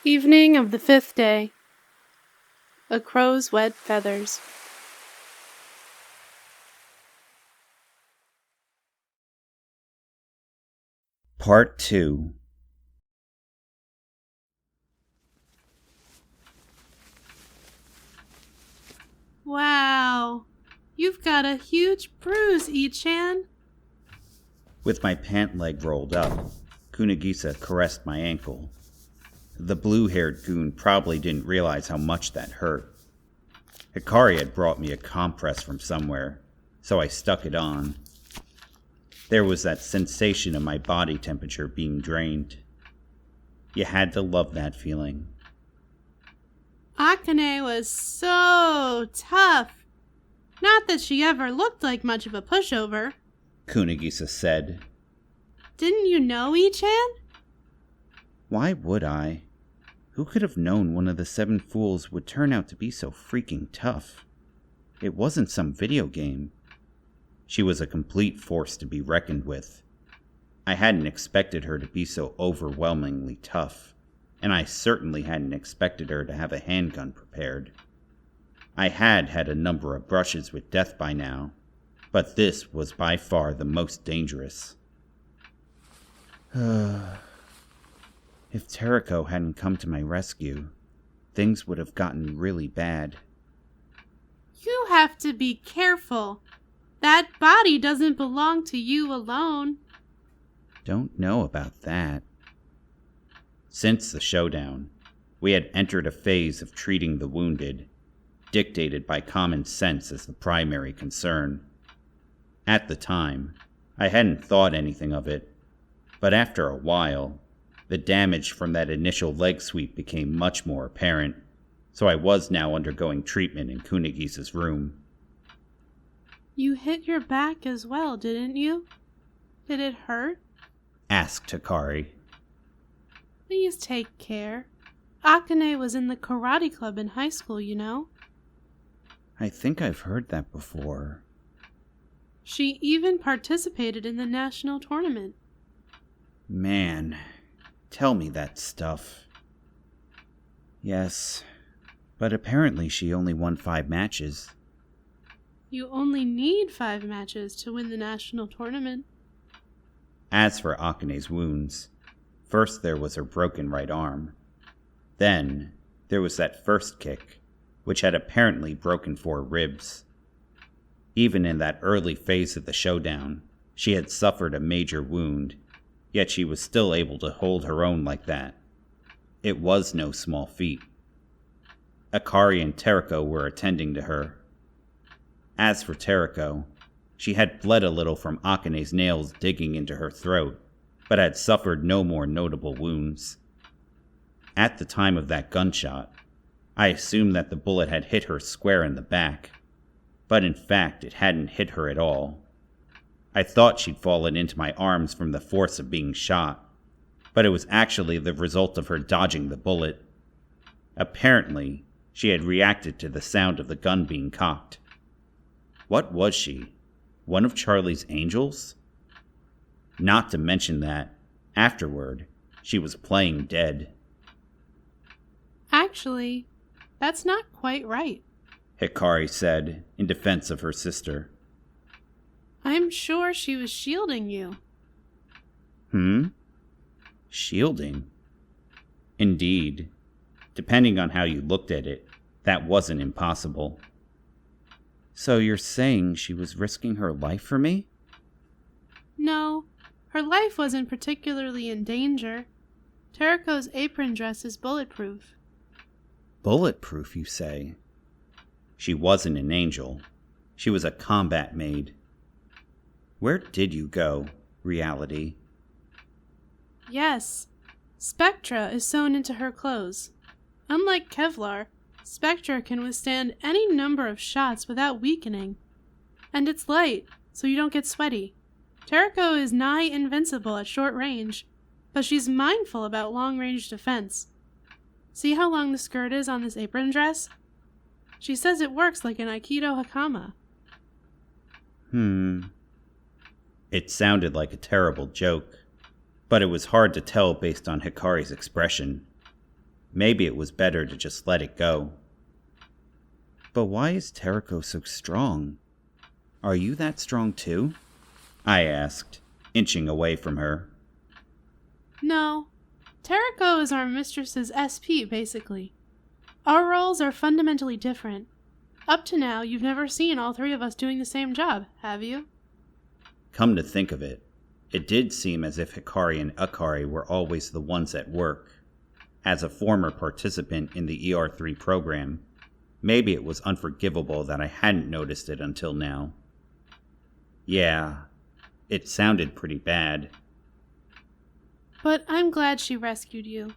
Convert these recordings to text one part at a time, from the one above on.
Evening of the 5th day. A crow's wet feathers. Part 2. Wow, you've got a huge bruise, Ichan. With my pant leg rolled up, Kunagisa caressed my ankle. The blue-haired goon probably didn't realize how much that hurt. Hikari had brought me a compress from somewhere, so I stuck it on. There was that sensation of my body temperature being drained. You had to love that feeling. Akane was so tough. Not that she ever looked like much of a pushover. Kunagisa said. Didn't you know, Ichan? Why would I? Who could have known one of the 7 fools would turn out to be so freaking tough? It wasn't some video game. She was a complete force to be reckoned with. I hadn't expected her to be so overwhelmingly tough, and I certainly hadn't expected her to have a handgun prepared. I had had a number of brushes with death by now, but this was by far the most dangerous. If Teriko hadn't come to my rescue, things would have gotten really bad. You have to be careful. That body doesn't belong to you alone. Don't know about that. Since the showdown, we had entered a phase of treating the wounded, dictated by common sense as the primary concern. At the time, I hadn't thought anything of it, but after a while, the damage from that initial leg sweep became much more apparent, so I was now undergoing treatment in Kunagisa's room. You hit your back as well, didn't you? Did it hurt? Asked Hikari. Please take care. Akane was in the karate club in high school, you know. I think I've heard that before. She even participated in the national tournament. Man, tell me that stuff. Yes, but apparently she only won 5 matches. You only need 5 matches to win the national tournament. As for Akane's wounds, first there was her broken right arm. Then there was that first kick, which had apparently broken 4 ribs. Even in that early phase of the showdown, she had suffered a major wound, yet she was still able to hold her own like that. It was no small feat. Akari and Teriko were attending to her. As for Teriko, she had bled a little from Akane's nails digging into her throat, but had suffered no more notable wounds. At the time of that gunshot, I assumed that the bullet had hit her square in the back, but in fact it hadn't hit her at all. I thought she'd fallen into my arms from the force of being shot, but it was actually the result of her dodging the bullet. Apparently, she had reacted to the sound of the gun being cocked. What was she? One of Charlie's angels? Not to mention that, afterward, she was playing dead. Actually, that's not quite right, Hikari said, in defense of her sister. I'm sure she was shielding you. Shielding? Indeed. Depending on how you looked at it, that wasn't impossible. So you're saying she was risking her life for me? No, her life wasn't particularly in danger. Teriko's apron dress is bulletproof. Bulletproof, you say? She wasn't an angel. She was a combat maid. Where did you go, reality? Yes, Spectra is sewn into her clothes. Unlike Kevlar, Spectra can withstand any number of shots without weakening. And it's light, so you don't get sweaty. Teriko is nigh invincible at short range, but she's mindful about long-range defense. See how long the skirt is on this apron dress? She says it works like an Aikido Hakama. It sounded like a terrible joke, but it was hard to tell based on Hikari's expression. Maybe it was better to just let it go. But why is Tereko so strong? Are you that strong too? I asked, inching away from her. No. Tereko is our mistress's SP, basically. Our roles are fundamentally different. Up to now, you've never seen all three of us doing the same job, have you? Come to think of it, it did seem as if Hikari and Akari were always the ones at work. As a former participant in the ER3 program, maybe it was unforgivable that I hadn't noticed it until now. Yeah, it sounded pretty bad. But I'm glad she rescued you.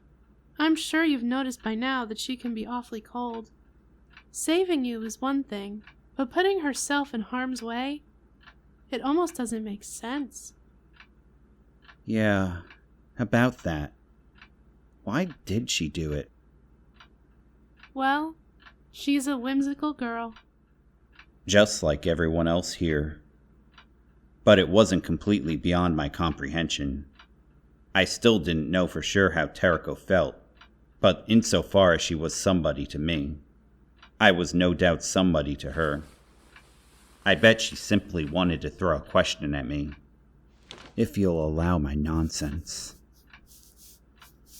I'm sure you've noticed by now that she can be awfully cold. Saving you is one thing, but putting herself in harm's way, it almost doesn't make sense. Yeah, about that. Why did she do it? Well, she's a whimsical girl. Just like everyone else here. But it wasn't completely beyond my comprehension. I still didn't know for sure how Tereko felt, but insofar as she was somebody to me, I was no doubt somebody to her. I bet she simply wanted to throw a question at me. If you'll allow my nonsense.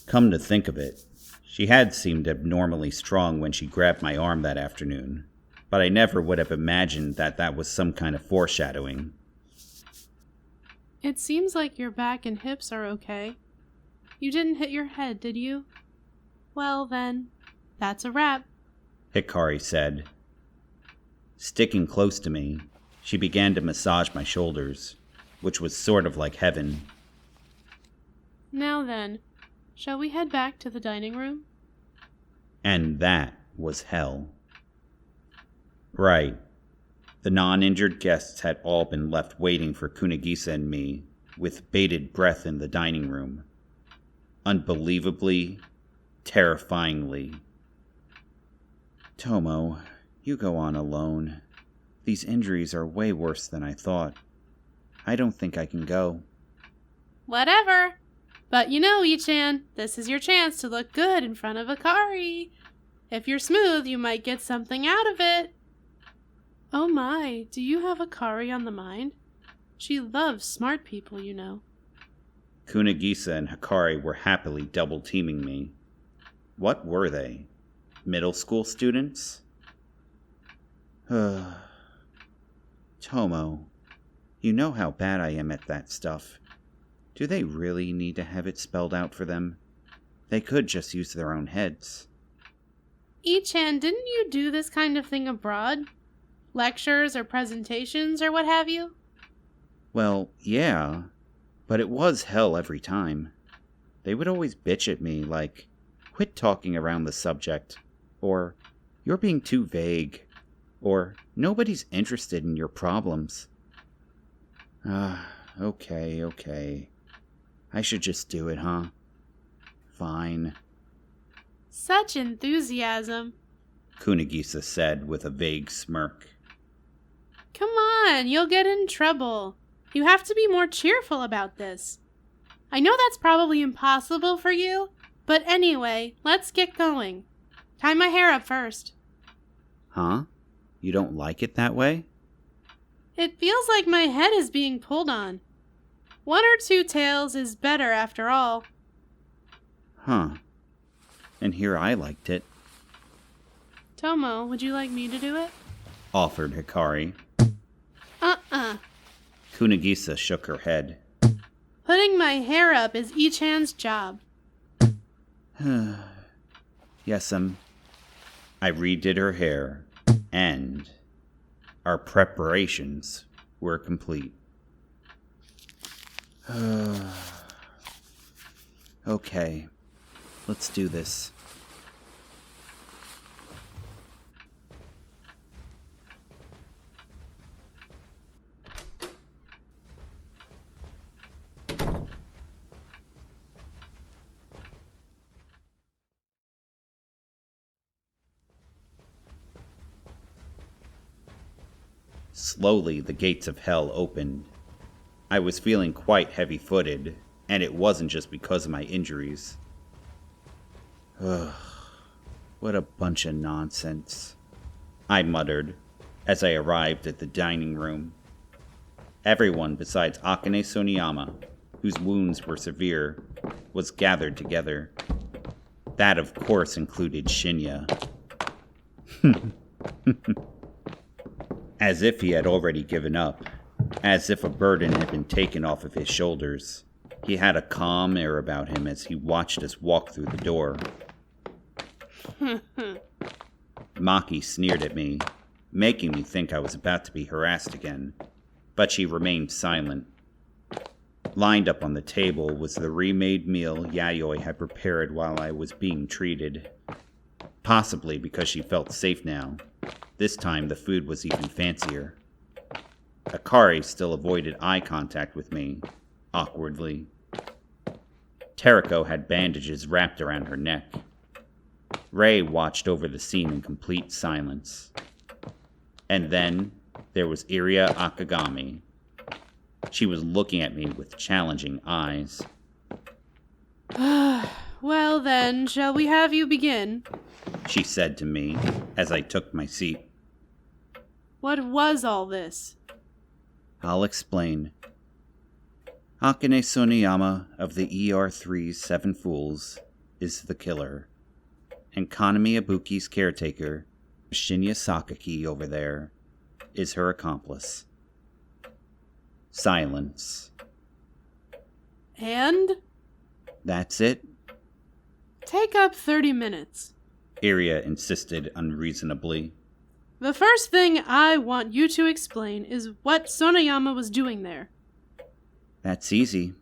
Come to think of it, she had seemed abnormally strong when she grabbed my arm that afternoon, but I never would have imagined that that was some kind of foreshadowing. It seems like your back and hips are okay. You didn't hit your head, did you? Well then, that's a wrap, Hikari said. Sticking close to me, she began to massage my shoulders, which was sort of like heaven. Now then, shall we head back to the dining room? And that was hell. Right. The non-injured guests had all been left waiting for Kunigisa and me, with bated breath in the dining room. Unbelievably, terrifyingly. Tomo, you go on alone. These injuries are way worse than I thought. I don't think I can go. Whatever. But you know, Ichan, this is your chance to look good in front of Akari. If you're smooth, you might get something out of it. Oh my, do you have Akari on the mind? She loves smart people, you know. Kunigisa and Hikari were happily double-teaming me. What were they? Middle school students? Tomo, you know how bad I am at that stuff. Do they really need to have it spelled out for them? They could just use their own heads. Ichan, didn't you do this kind of thing abroad? Lectures or presentations or what have you? Well, yeah, but it was hell every time. They would always bitch at me like, quit talking around the subject, or you're being too vague, or nobody's interested in your problems. Okay. I should just do it, huh? Fine. Such enthusiasm, Kunigisa said with a vague smirk. Come on, you'll get in trouble. You have to be more cheerful about this. I know that's probably impossible for you, but anyway, let's get going. Tie my hair up first. Huh? You don't like it that way? It feels like my head is being pulled on. 1 or 2 tails is better after all. Huh. And here I liked it. Tomo, would you like me to do it? Offered Hikari. Kunigisa shook her head. Putting my hair up is Ichan's job. Yes'm. I redid her hair, and our preparations were complete. Okay, let's do this. Slowly, the gates of hell opened. I was feeling quite heavy-footed, and it wasn't just because of my injuries. Ugh, what a bunch of nonsense, I muttered as I arrived at the dining room. Everyone besides Akane Soniyama, whose wounds were severe, was gathered together. That, of course, included Shinya. As if he had already given up, as if a burden had been taken off of his shoulders. He had a calm air about him as he watched us walk through the door. Maki sneered at me, making me think I was about to be harassed again, but she remained silent. Lined up on the table was the remade meal Yayoi had prepared while I was being treated. Possibly because she felt safe now. This time the food was even fancier. Akari still avoided eye contact with me, awkwardly. Teriko had bandages wrapped around her neck. Rei watched over the scene in complete silence. And then there was Iria Akagami. She was looking at me with challenging eyes. Well then, shall we have you begin? She said to me as I took my seat. What was all this? I'll explain. Akane Soniyama of the ER3's Seven Fools is the killer, and Kanami Ibuki's caretaker, Shinya Sakaki over there, is her accomplice. Silence. And? That's it? Take up 30 minutes. Iria insisted unreasonably. The first thing I want you to explain is what Soniyama was doing there. That's easy.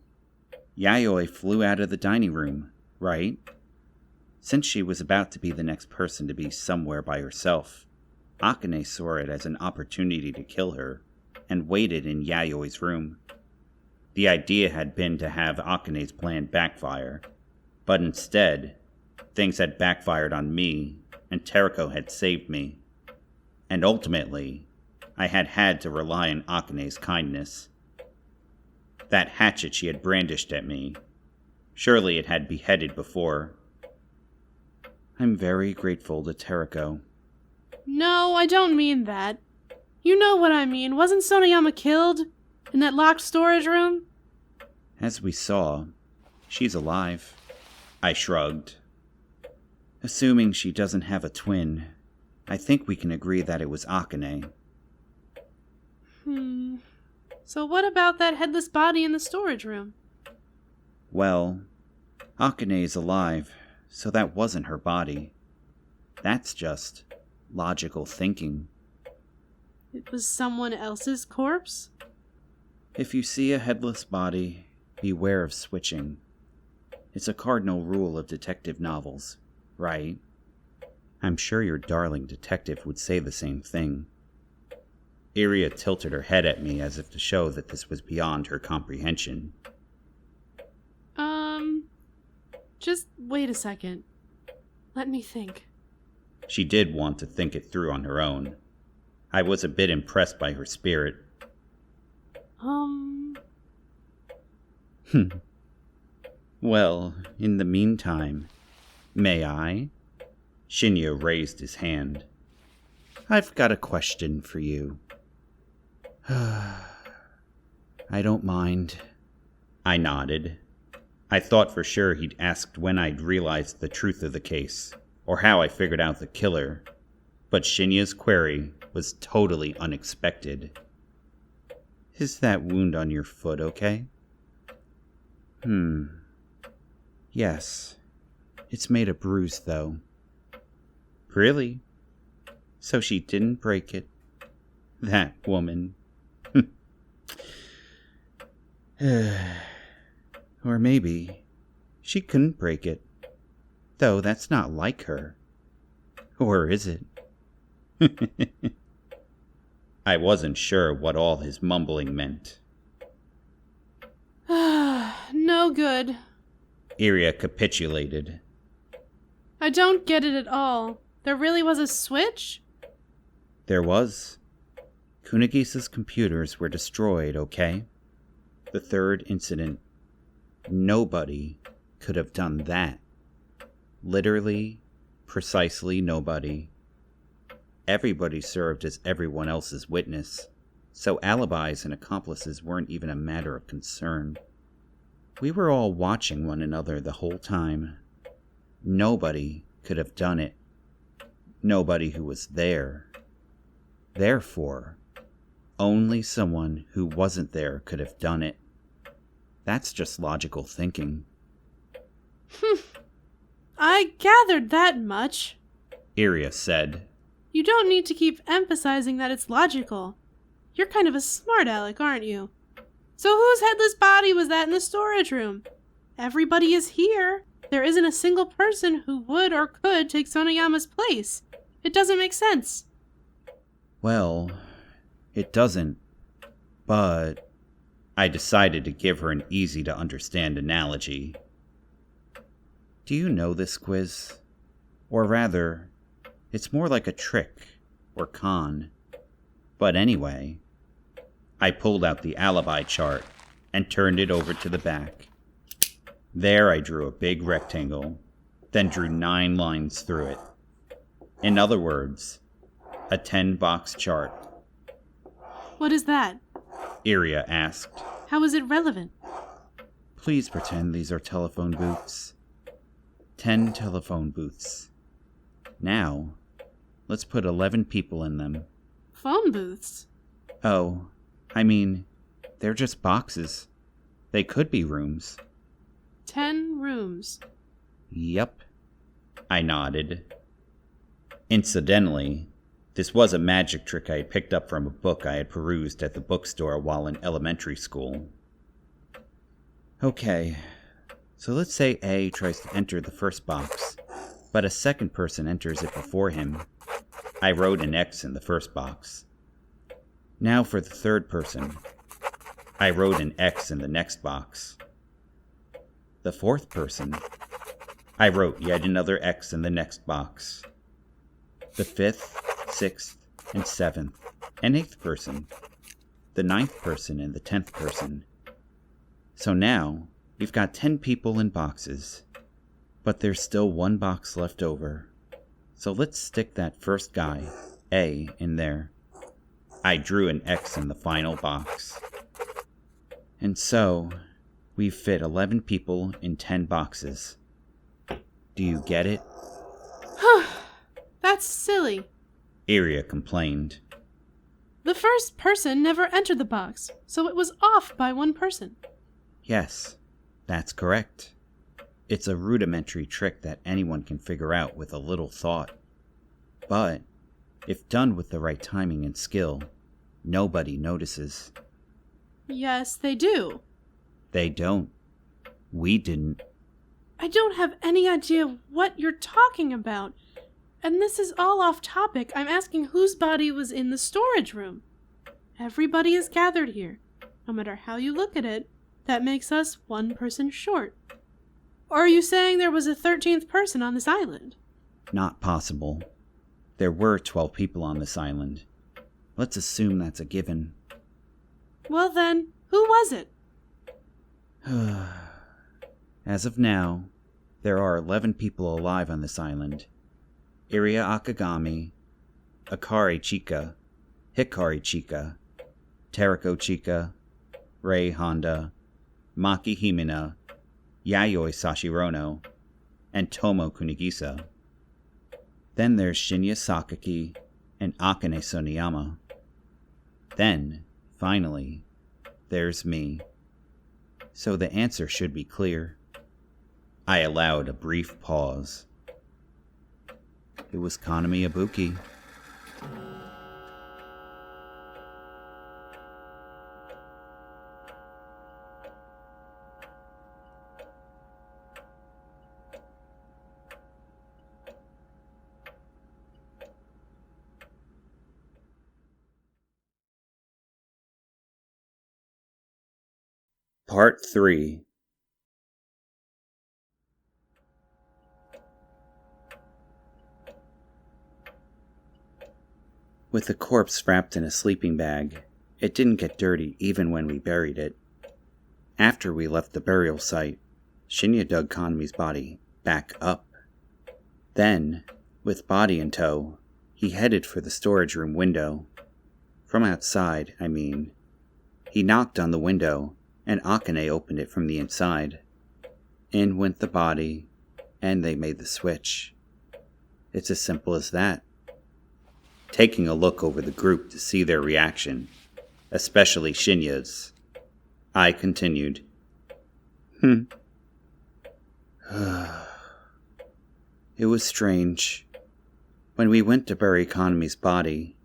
Yayoi flew out of the dining room, right? Since she was about to be the next person to be somewhere by herself, Akane saw it as an opportunity to kill her, and waited in Yayoi's room. The idea had been to have Akane's plan backfire, but instead, things had backfired on me, and Teriko had saved me. And ultimately, I had to rely on Akane's kindness. That hatchet she had brandished at me, surely it had beheaded before. I'm very grateful to Teriko. No, I don't mean that. You know what I mean. Wasn't Soniyama killed? In that locked storage room? As we saw, she's alive. I shrugged. Assuming she doesn't have a twin, I think we can agree that it was Akane. So what about that headless body in the storage room? Well, Akane is alive, so that wasn't her body. That's just logical thinking. It was someone else's corpse? If you see a headless body, beware of switching. It's a cardinal rule of detective novels, right? I'm sure your darling detective would say the same thing. Iria tilted her head at me as if to show that this was beyond her comprehension. Just wait a second. Let me think. She did want to think it through on her own. I was a bit impressed by her spirit. Well, in the meantime, may I? Shinya raised his hand. I've got a question for you. I don't mind. I nodded. I thought for sure he'd asked when I'd realized the truth of the case, or how I figured out the killer, but Shinya's query was totally unexpected. Is that wound on your foot okay? Yes. It's made a bruise, though. Really? So she didn't break it? That woman. Or maybe she couldn't break it, though that's not like her. Or is it? I wasn't sure what all his mumbling meant. No good. Iria capitulated. I don't get it at all. There really was a switch? There was. Kunagisa's computers were destroyed, okay? The third incident. Nobody could have done that. Literally, precisely nobody. Everybody served as everyone else's witness, so alibis and accomplices weren't even a matter of concern. We were all watching one another the whole time. Nobody could have done it. Nobody who was there. Therefore, only someone who wasn't there could have done it. That's just logical thinking. I gathered that much, Iria said. You don't need to keep emphasizing that it's logical. You're kind of a smart aleck, aren't you? So whose headless body was that in the storage room? Everybody is here. There isn't a single person who would or could take Sonoyama's place. It doesn't make sense. Well, it doesn't, but I decided to give her an easy-to-understand analogy. Do you know this quiz? Or rather, it's more like a trick or con. But anyway, I pulled out the alibi chart and turned it over to the back. There I drew a big rectangle, then drew 9 lines through it. In other words, a 10-box chart. What is that? Iria asked. How is it relevant? Please pretend these are telephone booths. 10 telephone booths. Now, let's put 11 people in them. Phone booths? Oh, I mean, they're just boxes. They could be rooms. 10 rooms. Yep. I nodded. Incidentally, this was a magic trick I had picked up from a book I had perused at the bookstore while in elementary school. Okay, so let's say A tries to enter the first box, but a second person enters it before him. I wrote an X in the first box. Now for the third person. I wrote an X in the next box. The fourth person. I wrote yet another X in the next box. The fifth, sixth, and seventh, and eighth person. The ninth person and the 10th person. So now, we've got 10 people in boxes. But there's still 1 box left over. So let's stick that first guy, A, in there. I drew an X in the final box. And so, we've fit 11 people in 10 boxes. Do you get it? That's silly. Iria complained. The first person never entered the box, so it was off by 1 person. Yes, that's correct. It's a rudimentary trick that anyone can figure out with a little thought. But, if done with the right timing and skill, nobody notices. Yes, they do. They don't. We didn't. I don't have any idea what you're talking about. And this is all off topic. I'm asking whose body was in the storage room. Everybody is gathered here. No matter how you look at it, that makes us 1 person short. Or are you saying there was a 13th person on this island? Not possible. There were 12 people on this island. Let's assume that's a given. Well then, who was it? As of now, there are 11 people alive on this island. Iria Akagami, Akari Chika, Hikari Chika, Terako Chika, Rei Honda, Maki Himina, Yayoi Sashirono, and Tomo Kunigisa. Then there's Shinya Sakaki and Akane Soniyama. Then, finally, there's me. So the answer should be clear. I allowed a brief pause. It was Kanami Ibuki. Part 3. With the corpse wrapped in a sleeping bag, it didn't get dirty even when we buried it. After we left the burial site, Shinya dug Kanami's body back up Then, with body in tow, he headed for the storage room window. From outside, I mean. He knocked on the window, and Akane opened it from the inside. In went the body, and they made the switch. It's as simple as that. Taking a look over the group to see their reaction, especially Shinya's, I continued. It was strange. When we went to bury Kanami's body,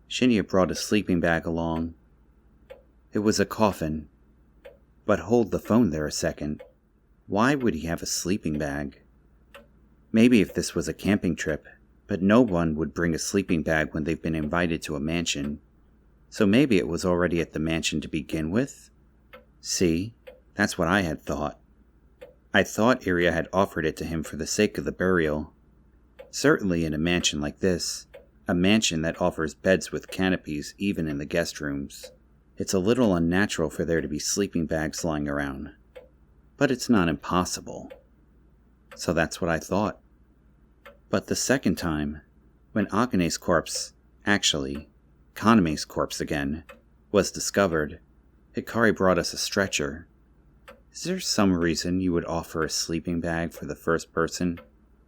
Shinya brought a sleeping bag along. It was a coffin. But hold the phone there a second. Why would he have a sleeping bag? Maybe if this was a camping trip, but no one would bring a sleeping bag when they've been invited to a mansion. So maybe it was already at the mansion to begin with? See, that's what I had thought. I thought Iria had offered it to him for the sake of the burial. Certainly in a mansion like this, a mansion that offers beds with canopies even in the guest rooms, it's a little unnatural for there to be sleeping bags lying around. But it's not impossible. So that's what I thought. But the second time, when Akane's corpse, actually, Kanami's corpse again, was discovered, Hikari brought us a stretcher. Is there some reason you would offer a sleeping bag for the first person,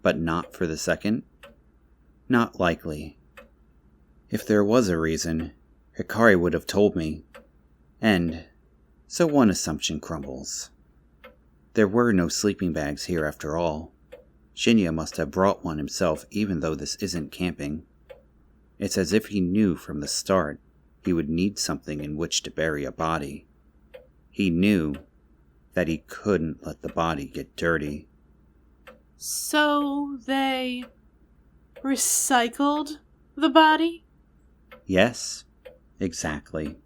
but not for the second? Not likely. If there was a reason, Hikari would have told me. And so one assumption crumbles. There were no sleeping bags here after all. Shinya must have brought one himself even though this isn't camping. It's as if he knew from the start he would need something in which to bury a body. He knew that he couldn't let the body get dirty. So they recycled the body? Yes, exactly.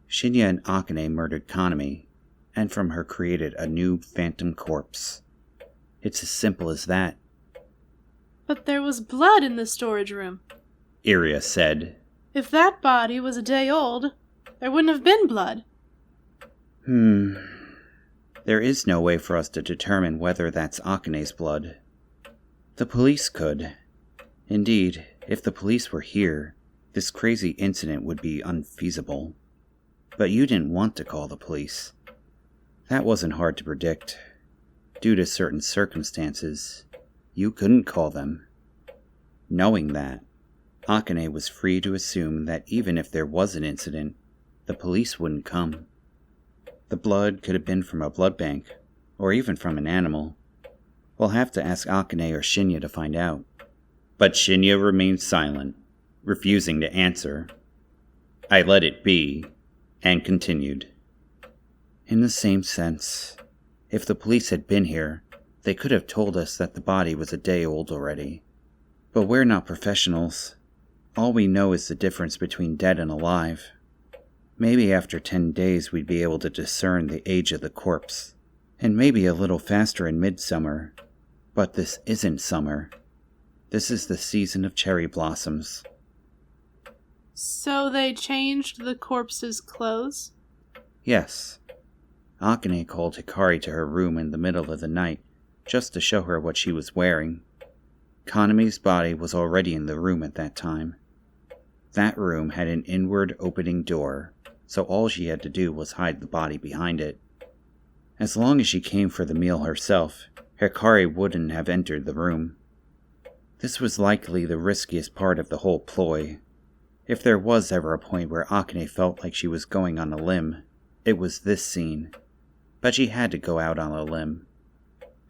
Shinya and Akane murdered Kanami, and from her created a new phantom corpse. It's as simple as that. But there was blood in the storage room, Iria said. If that body was a day old, there wouldn't have been blood. There is no way for us to determine whether that's Akane's blood. The police could. Indeed, if the police were here, this crazy incident would be unfeasible. But you didn't want to call the police. That wasn't hard to predict. Due to certain circumstances, you couldn't call them. Knowing that, Akane was free to assume that even if there was an incident, the police wouldn't come. The blood could have been from a blood bank, or even from an animal. We'll have to ask Akane or Shinya to find out. But Shinya remained silent, refusing to answer. I let it be, and continued. In the same sense, if the police had been here, they could have told us that the body was a day old already. But we're not professionals. All we know is the difference between dead and alive. Maybe after 10 days we'd be able to discern the age of the corpse, and maybe a little faster in midsummer. But this isn't summer. This is the season of cherry blossoms. So they changed the corpse's clothes? Yes. Akane called Hikari to her room in the middle of the night, just to show her what she was wearing. Kanami's body was already in the room at that time. That room had an inward opening door, so all she had to do was hide the body behind it. As long as she came for the meal herself, Hikari wouldn't have entered the room. This was likely the riskiest part of the whole ploy. If there was ever a point where Akane felt like she was going on a limb, it was this scene. But she had to go out on a limb.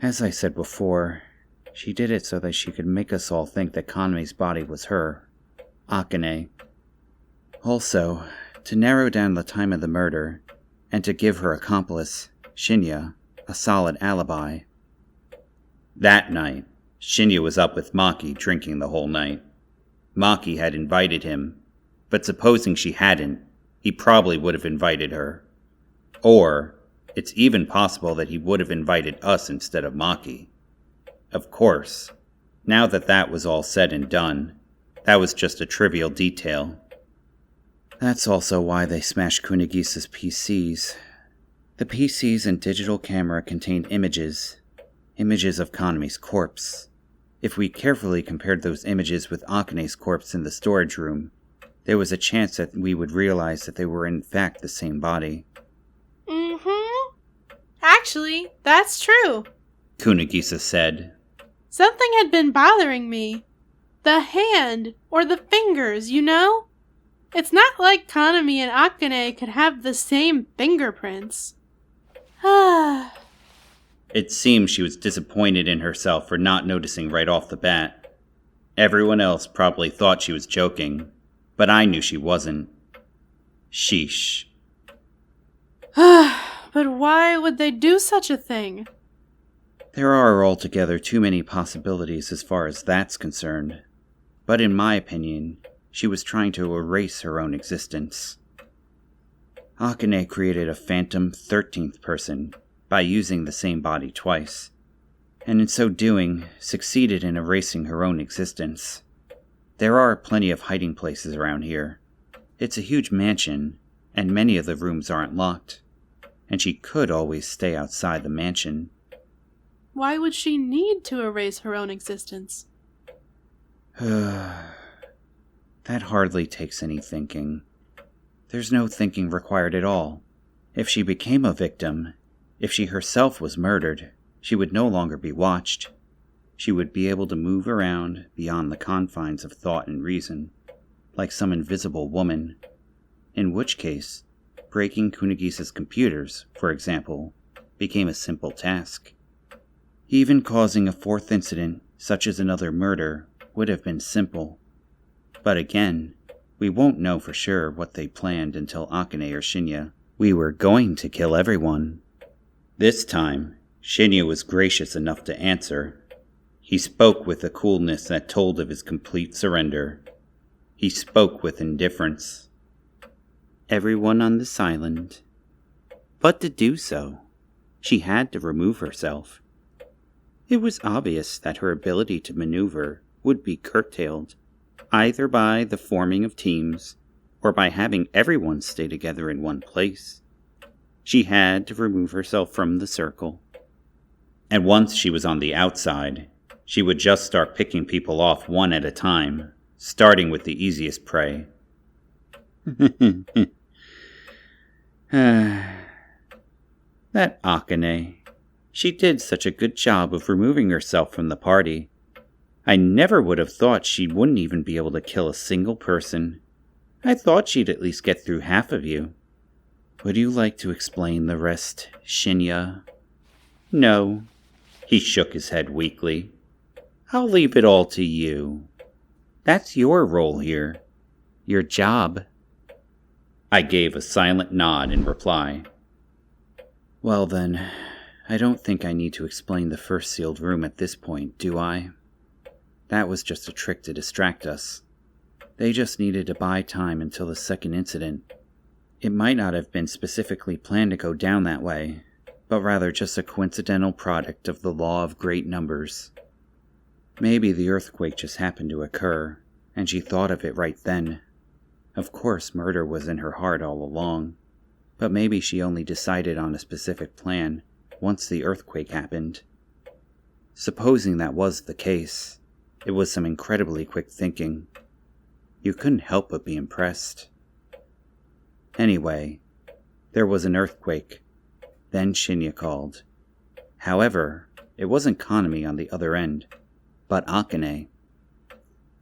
As I said before, she did it so that she could make us all think that Kanami's body was her, Akane. Also, to narrow down the time of the murder, and to give her accomplice, Shinya, a solid alibi. That night, Shinya was up with Maki drinking the whole night. Maki had invited him, but supposing she hadn't, he probably would have invited her. Or, it's even possible that he would have invited us instead of Maki. Of course, now that that was all said and done, that was just a trivial detail. That's also why they smashed Kunigisa's PCs. The PCs and digital camera contained images of Kanami's corpse. If we carefully compared those images with Akane's corpse in the storage room, there was a chance that we would realize that they were in fact the same body. Mm-hmm. Actually, that's true, Kunigisa said. Something had been bothering me. The hand, or the fingers, you know? It's not like Kanami and Akane could have the same fingerprints. It seemed she was disappointed in herself for not noticing right off the bat. Everyone else probably thought she was joking, but I knew she wasn't. Sheesh. But why would they do such a thing? There are altogether too many possibilities as far as that's concerned. But in my opinion, she was trying to erase her own existence. Akane created a phantom 13th person by using the same body twice, and in so doing, succeeded in erasing her own existence. There are plenty of hiding places around here. It's a huge mansion, and many of the rooms aren't locked, and she could always stay outside the mansion. Why would she need to erase her own existence? That hardly takes any thinking. There's no thinking required at all. If she became a victim, if she herself was murdered, she would no longer be watched. She would be able to move around beyond the confines of thought and reason, like some invisible woman. In which case, breaking Kunigisa's computers, for example, became a simple task. Even causing a fourth incident, such as another murder, would have been simple. But again, we won't know for sure what they planned until Akane or Shinya. We were going to kill everyone. This time, Shinya was gracious enough to answer. He spoke with a coolness that told of his complete surrender. He spoke with indifference. Everyone on this island. But to do so, she had to remove herself. It was obvious that her ability to maneuver would be curtailed, either by the forming of teams or by having everyone stay together in one place. She had to remove herself from the circle. And once she was on the outside, she would just start picking people off one at a time, starting with the easiest prey. That Akane. She did such a good job of removing herself from the party. I never would have thought she wouldn't even be able to kill a single person. I thought she'd at least get through half of you. Would you like to explain the rest, Shinya? No. He shook his head weakly. I'll leave it all to you. That's your role here. Your job. I gave a silent nod in reply. Well then, I don't think I need to explain the first sealed room at this point, do I? That was just a trick to distract us. They just needed to buy time until the second incident. It might not have been specifically planned to go down that way, but rather just a coincidental product of the law of great numbers. Maybe the earthquake just happened to occur, and she thought of it right then. Of course, murder was in her heart all along, but maybe she only decided on a specific plan once the earthquake happened. Supposing that was the case, it was some incredibly quick thinking. You couldn't help but be impressed. Anyway, there was an earthquake. Then Shinya called. However, it wasn't Kanami on the other end, but Akane.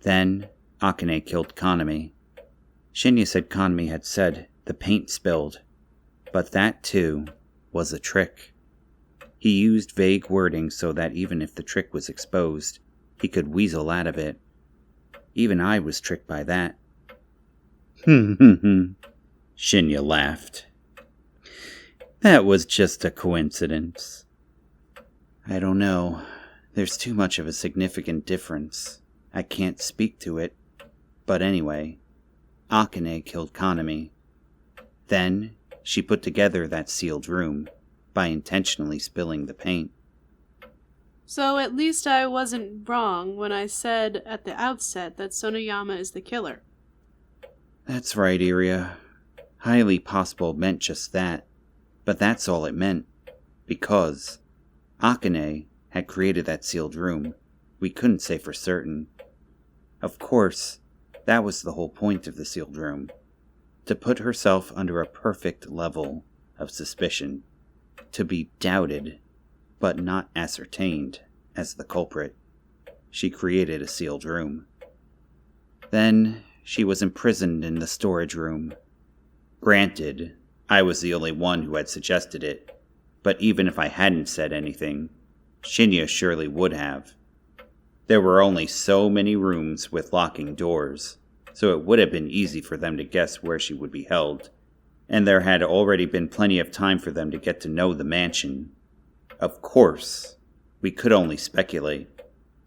Then, Akane killed Kanami. Shinya said Kanami had said the paint spilled, but that, too, was a trick. He used vague wording so that even if the trick was exposed, he could weasel out of it. Even I was tricked by that. Shinya laughed. That was just a coincidence. I don't know. There's too much of a significant difference. I can't speak to it. But anyway, Akane killed Kanami. Then, she put together that sealed room by intentionally spilling the paint. So at least I wasn't wrong when I said at the outset that Sonoyama is the killer. That's right, Iria. Highly possible meant just that. But that's all it meant. Because Akane had created that sealed room we couldn't say for certain. Of course, that was the whole point of the sealed room, to put herself under a perfect level of suspicion, to be doubted, but not ascertained, as the culprit. She created a sealed room. Then she was imprisoned in the storage room. Granted, I was the only one who had suggested it, but even if I hadn't said anything, Shinya surely would have. There were only so many rooms with locking doors, so it would have been easy for them to guess where she would be held, and there had already been plenty of time for them to get to know the mansion. Of course, we could only speculate,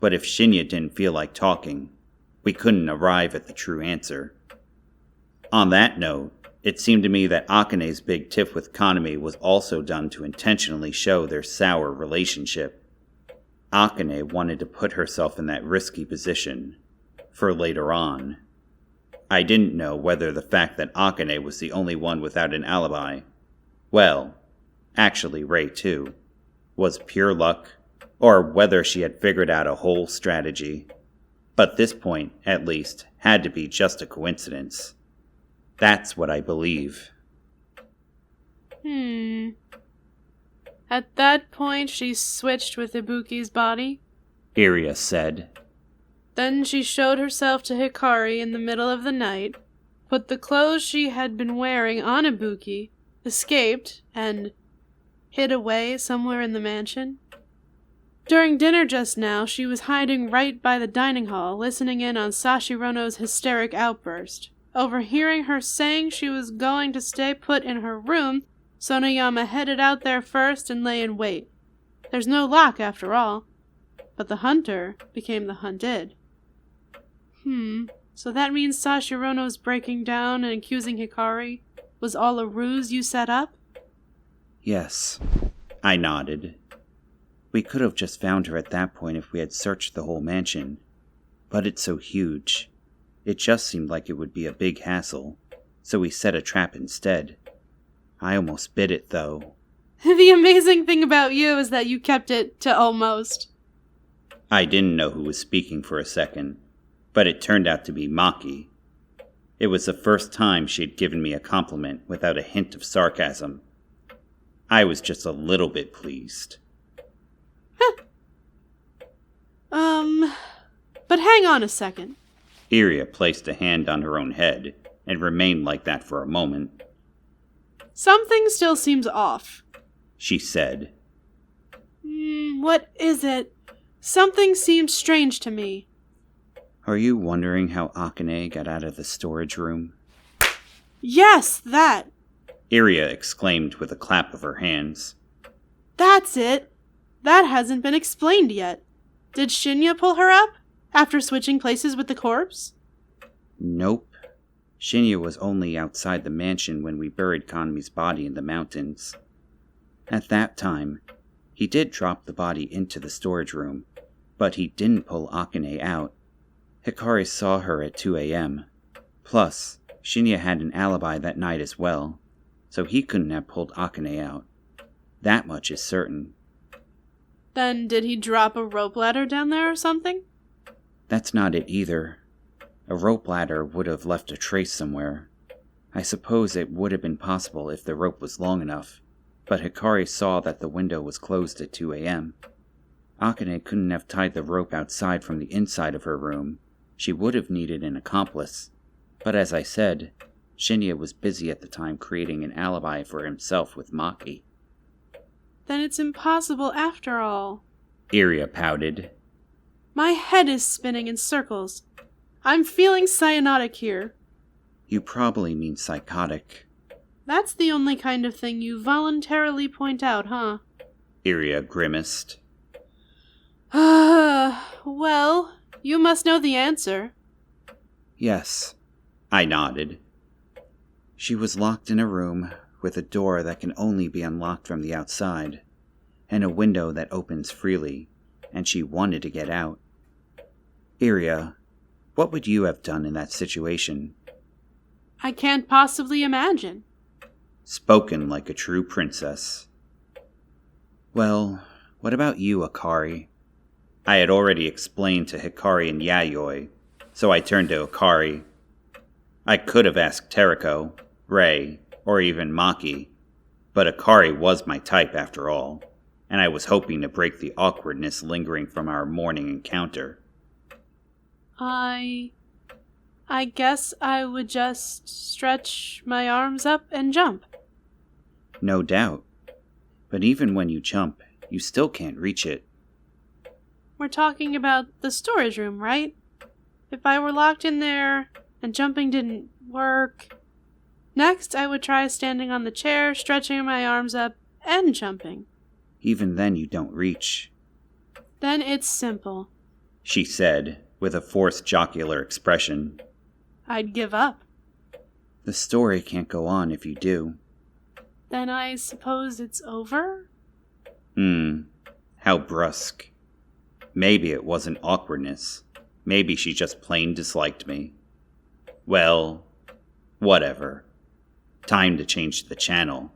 but if Shinya didn't feel like talking, we couldn't arrive at the true answer. On that note, it seemed to me that Akane's big tiff with Kaname was also done to intentionally show their sour relationship. Akane wanted to put herself in that risky position for later on. I didn't know whether the fact that Akane was the only one without an alibi, well, actually Rei too, was pure luck, or whether she had figured out a whole strategy. But this point, at least, had to be just a coincidence. That's what I believe. At that point, she switched with Ibuki's body? Iria said. Then she showed herself to Hikari in the middle of the night, put the clothes she had been wearing on Ibuki, escaped, and hid away somewhere in the mansion. During dinner just now, she was hiding right by the dining hall, listening in on Sashirono's hysteric outburst. Overhearing her saying she was going to stay put in her room, Sonoyama headed out there first and lay in wait. There's no lock after all. But the hunter became the hunted. So that means Sashirono's breaking down and accusing Hikari was all a ruse you set up? Yes, I nodded. We could have just found her at that point if we had searched the whole mansion, but it's so huge. It just seemed like it would be a big hassle, so we set a trap instead. I almost bit it, though. The amazing thing about you is that you kept it to almost. I didn't know who was speaking for a second, but it turned out to be Maki. It was the first time she had given me a compliment without a hint of sarcasm. I was just a little bit pleased. But hang on a second. Iria placed a hand on her own head and remained like that for a moment. Something still seems off, she said. What is it? Something seems strange to me. Are you wondering how Akane got out of the storage room? Yes, that! Iria exclaimed with a clap of her hands. That's it! That hasn't been explained yet. Did Shinya pull her up? After switching places with the corpse? Nope. Shinya was only outside the mansion when we buried Kaname's body in the mountains. At that time, he did drop the body into the storage room, but he didn't pull Akane out. Hikari saw her at 2 a.m. Plus, Shinya had an alibi that night as well, so he couldn't have pulled Akane out. That much is certain. Then did he drop a rope ladder down there or something? That's not it either. A rope ladder would have left a trace somewhere. I suppose it would have been possible if the rope was long enough, but Hikari saw that the window was closed at 2 a.m. Akane couldn't have tied the rope outside from the inside of her room. She would have needed an accomplice. But as I said, Shinya was busy at the time creating an alibi for himself with Maki. Then it's impossible after all. Iria pouted. My head is spinning in circles. I'm feeling cyanotic here. You probably mean psychotic. That's the only kind of thing you voluntarily point out, huh? Iria grimaced. Well, you must know the answer. Yes, I nodded. She was locked in a room with a door that can only be unlocked from the outside, and a window that opens freely, and she wanted to get out. Iria, what would you have done in that situation? I can't possibly imagine. Spoken like a true princess. Well, what about you, Akari? I had already explained to Hikari and Yayoi, so I turned to Hikari. I could have asked Teriko, Rei, or even Maki, but Hikari was my type after all, and I was hoping to break the awkwardness lingering from our morning encounter. I guess I would just stretch my arms up and jump. No doubt. But even when you jump, you still can't reach it. We're talking about the storage room, right? If I were locked in there and jumping didn't work. Next, I would try standing on the chair, stretching my arms up, and jumping. Even then you don't reach. Then it's simple, she said, with a forced jocular expression. I'd give up. The story can't go on if you do. Then I suppose it's over? How brusque. Maybe it wasn't awkwardness. Maybe she just plain disliked me. Well, whatever. Time to change the channel.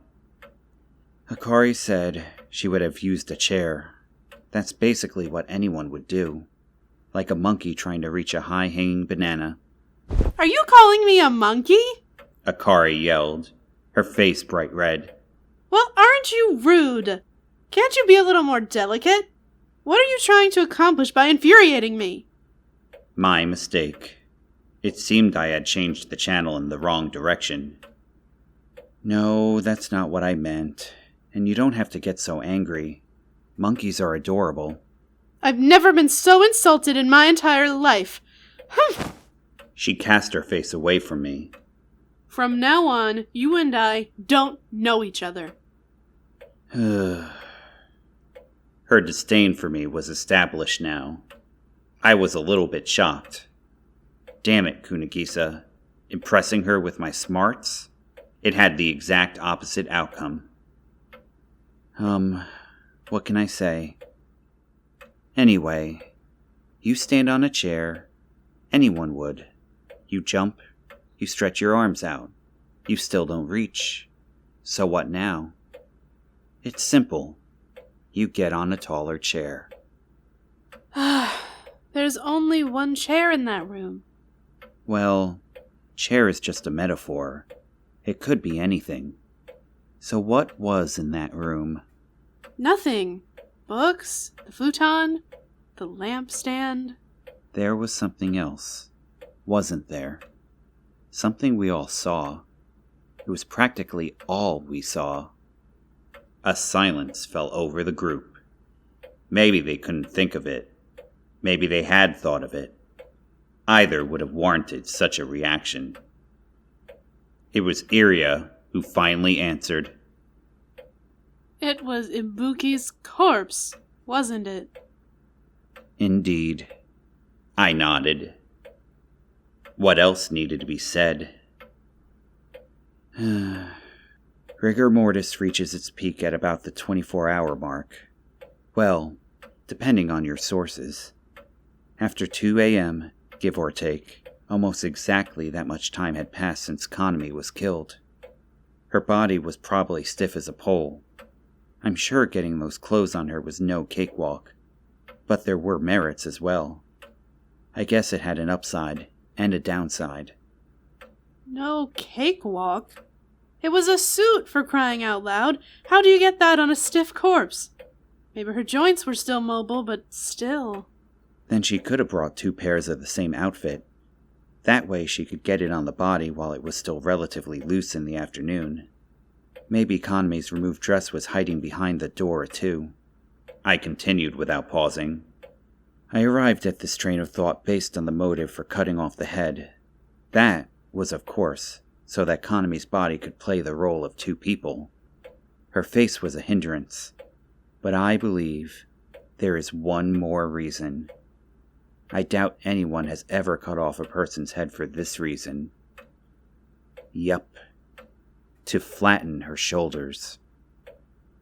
Hikari said she would have used a chair. That's basically what anyone would do. Like a monkey trying to reach a high-hanging banana. Are you calling me a monkey? Hikari yelled, her face bright red. Well, aren't you rude? Can't you be a little more delicate? What are you trying to accomplish by infuriating me? My mistake. It seemed I had changed the channel in the wrong direction. No, that's not what I meant. And you don't have to get so angry. Monkeys are adorable. I've never been so insulted in my entire life. She cast her face away from me. From now on, you and I don't know each other. Her disdain for me was established now. I was a little bit shocked. Damn it, Kunigisa. Impressing her with my smarts? It had the exact opposite outcome. What can I say? Anyway, you stand on a chair. Anyone would. You jump. You stretch your arms out. You still don't reach. So what now? It's simple. You get on a taller chair. There's only one chair in that room. Well, chair is just a metaphor. It could be anything. So what was in that room? Nothing. Books, the futon, the lampstand. There was something else, wasn't there? Something we all saw. It was practically all we saw. A silence fell over the group. Maybe they couldn't think of it. Maybe they had thought of it. Either would have warranted such a reaction. It was Iria who finally answered. It was Ibuki's corpse, wasn't it? Indeed. I nodded. What else needed to be said? Rigor mortis reaches its peak at about the 24-hour mark. Well, depending on your sources. After 2 a.m., give or take, almost exactly that much time had passed since Kanami was killed. Her body was probably stiff as a pole. I'm sure getting those clothes on her was no cakewalk, but there were merits as well. I guess it had an upside and a downside. No cakewalk? It was a suit, for crying out loud. How do you get that on a stiff corpse? Maybe her joints were still mobile, but still. Then she could have brought 2 pairs of the same outfit. That way she could get it on the body while it was still relatively loose in the afternoon. Maybe Kanami's removed dress was hiding behind the door, too. I continued without pausing. I arrived at this train of thought based on the motive for cutting off the head. That was, of course, so that Kanami's body could play the role of 2 people. Her face was a hindrance, but I believe there is one more reason. I doubt anyone has ever cut off a person's head for this reason. Yup. To flatten her shoulders.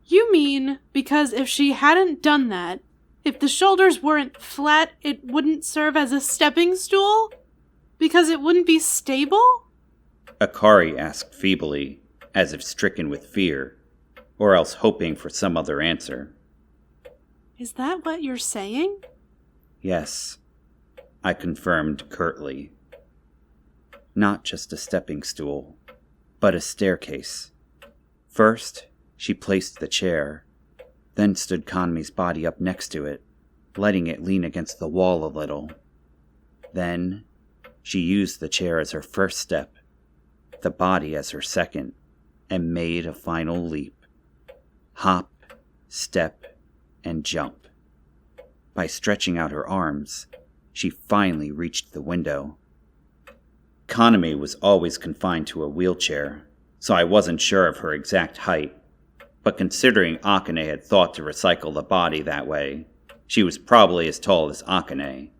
You mean because if she hadn't done that, if the shoulders weren't flat, it wouldn't serve as a stepping stool? Because it wouldn't be stable? Hikari asked feebly, as if stricken with fear, or else hoping for some other answer. Is that what you're saying? Yes, I confirmed curtly. Not just a stepping stool, but a staircase. First, she placed the chair, then stood Kanmi's body up next to it, letting it lean against the wall a little. Then, she used the chair as her first step, the body as her second, and made a final leap. Hop, step, and jump. By stretching out her arms, she finally reached the window. Kanmi was always confined to a wheelchair, so I wasn't sure of her exact height, but considering Akane had thought to recycle the body that way, she was probably as tall as Akane,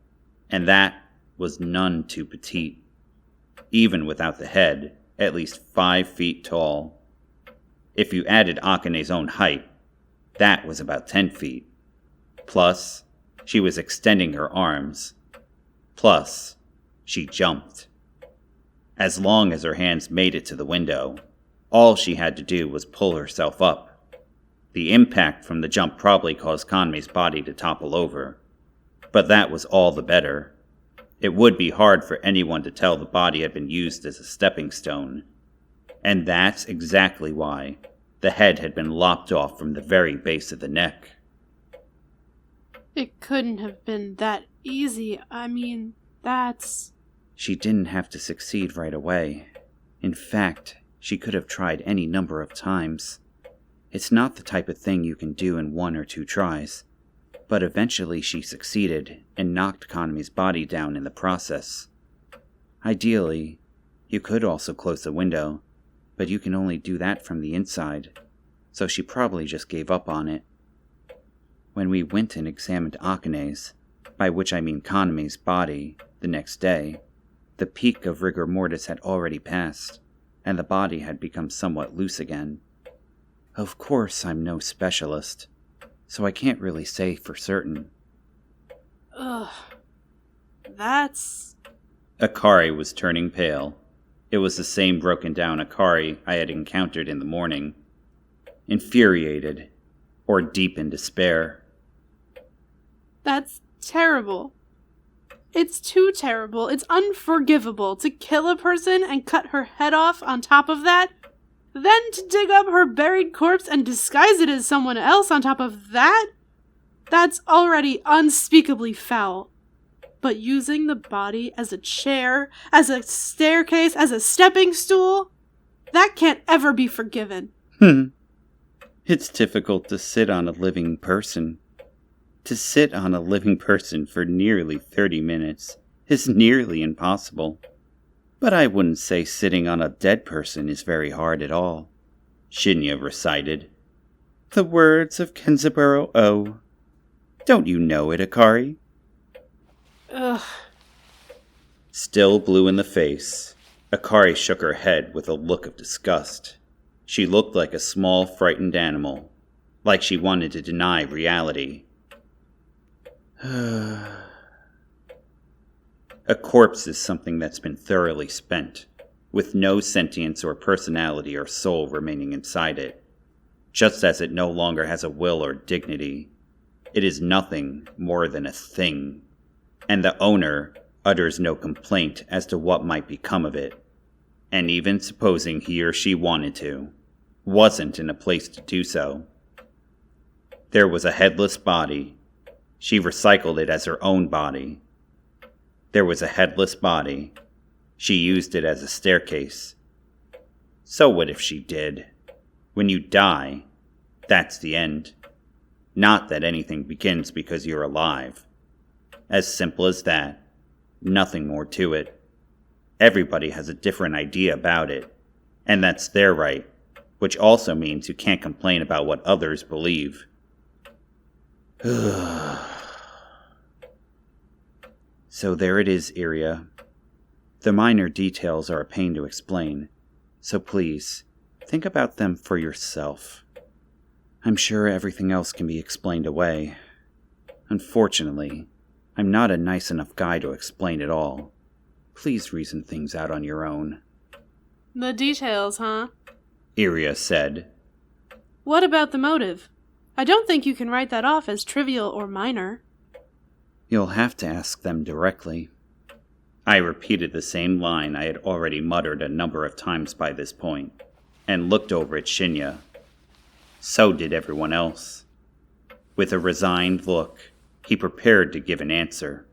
and that was none too petite. Even without the head, at least 5 feet tall. If you added Akane's own height, that was about 10 feet. Plus, she was extending her arms. Plus, she jumped. As long as her hands made it to the window, all she had to do was pull herself up. The impact from the jump probably caused Kanmi's body to topple over, but that was all the better. It would be hard for anyone to tell the body had been used as a stepping stone, and that's exactly why the head had been lopped off from the very base of the neck. It couldn't have been that easy. I mean, that's... She didn't have to succeed right away. In fact, she could have tried any number of times. It's not the type of thing you can do in 1 or 2 tries, but eventually she succeeded and knocked Kanmi's body down in the process. Ideally, you could also close the window, but you can only do that from the inside, so she probably just gave up on it. When we went and examined Akane's, by which I mean Kanmi's body, the next day, the peak of rigor mortis had already passed, and the body had become somewhat loose again. Of course, I'm no specialist, so I can't really say for certain. Ugh. That's... Akari was turning pale. It was the same broken-down Akari I had encountered in the morning. Infuriated, or deep in despair. That's terrible. It's too terrible. It's unforgivable to kill a person and cut her head off on top of that. Then to dig up her buried corpse and disguise it as someone else on top of that? That's already unspeakably foul. But using the body as a chair, as a staircase, as a stepping stool, that can't ever be forgiven. It's difficult to sit on a living person. To sit on a living person for nearly 30 minutes is nearly impossible. But I wouldn't say sitting on a dead person is very hard at all. Shinya recited. The words of Kenzaburo O. Don't you know it, Akari? Ugh. Still blue in the face, Akari shook her head with a look of disgust. She looked like a small, frightened animal, like she wanted to deny reality. A corpse is something that's been thoroughly spent, with no sentience or personality or soul remaining inside it. Just as it no longer has a will or dignity, it is nothing more than a thing, and the owner utters no complaint as to what might become of it, and even supposing he or she wanted to, wasn't in a place to do so. There was a headless body. She recycled it as her own body. There was a headless body. She used it as a staircase. So what if she did? When you die, that's the end. Not that anything begins because you're alive. As simple as that. Nothing more to it. Everybody has a different idea about it, and that's their right, which also means you can't complain about what others believe. So there it is, Iria. The minor details are a pain to explain, so please, think about them for yourself. I'm sure everything else can be explained away. Unfortunately, I'm not a nice enough guy to explain it all. Please reason things out on your own. The details, huh? Iria said. What about the motive? I don't think you can write that off as trivial or minor. You'll have to ask them directly. I repeated the same line I had already muttered a number of times by this point, and looked over at Shinya. So did everyone else. With a resigned look, he prepared to give an answer.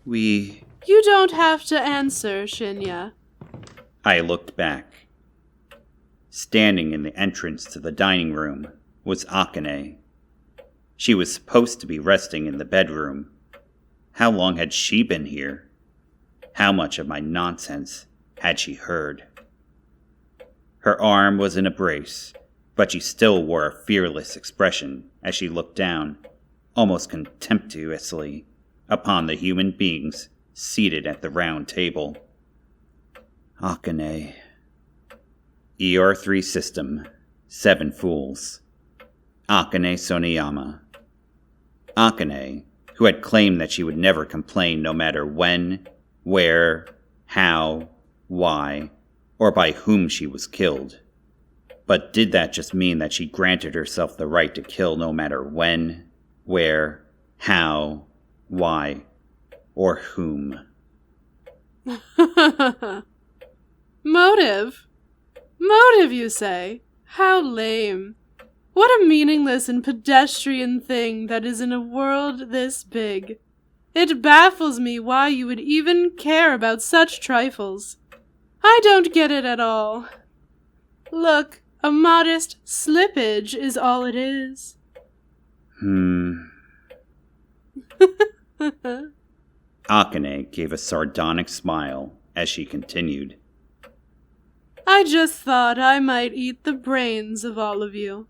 We... You don't have to answer, Shinya. I looked back. Standing in the entrance to the dining room was Akane. She was supposed to be resting in the bedroom. How long had she been here? How much of my nonsense had she heard? Her arm was in a brace, but she still wore a fearless expression as she looked down, almost contemptuously, upon the human beings seated at the round table. Akane. ER3 System, 7 Fools. Akane Soniyama. Akane, who had claimed that she would never complain no matter when, where, how, why, or by whom she was killed. But did that just mean that she granted herself the right to kill no matter when, where, how, why, or whom? Motive? Motive, you say? How lame. What a meaningless and pedestrian thing that is in a world this big. It baffles me why you would even care about such trifles. I don't get it at all. Look, a modest slippage is all it is. Akane gave a sardonic smile as she continued. I just thought I might eat the brains of all of you.